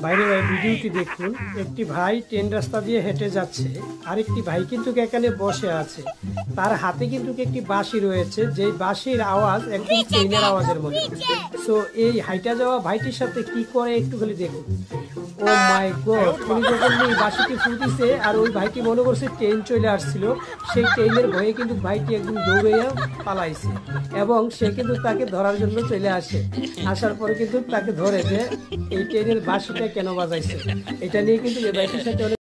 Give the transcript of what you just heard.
বাইরে ভিডিওটি দেখুন। একটি ভাই ট্রেন রাস্তা দিয়ে হেঁটে যাচ্ছে, আরেকটি ভাই কিন্তু এখানে বসে আছে। তার হাতে কিন্তু একটি বাঁশি রয়েছে, যে বাঁশির আওয়াজ একদম ট্রেনের আওয়াজের মতো। সো এই হাইটা যাওয়া ভাইটির সাথে কি করে একটু খালি দেখুন। ও মাই গড, উনি যখন এই বাঁশিটি ফুটিছে আর ওই ভাইটি মনে করছে ট্রেন চলে আসছিল, সেই ট্রেনের ভয়ে কিন্তু ভাইটি একদম দৌড়াইয়া পালাইছে এবং সে কিন্তু তাকে ধরার জন্য চলে আসে। আসার পরে কিন্তু তাকে ধরে যে এই ট্রেনের বাঁশিটা কেন বাজাইছে, এটা নিয়ে কিন্তু এই ভাইটির সাথে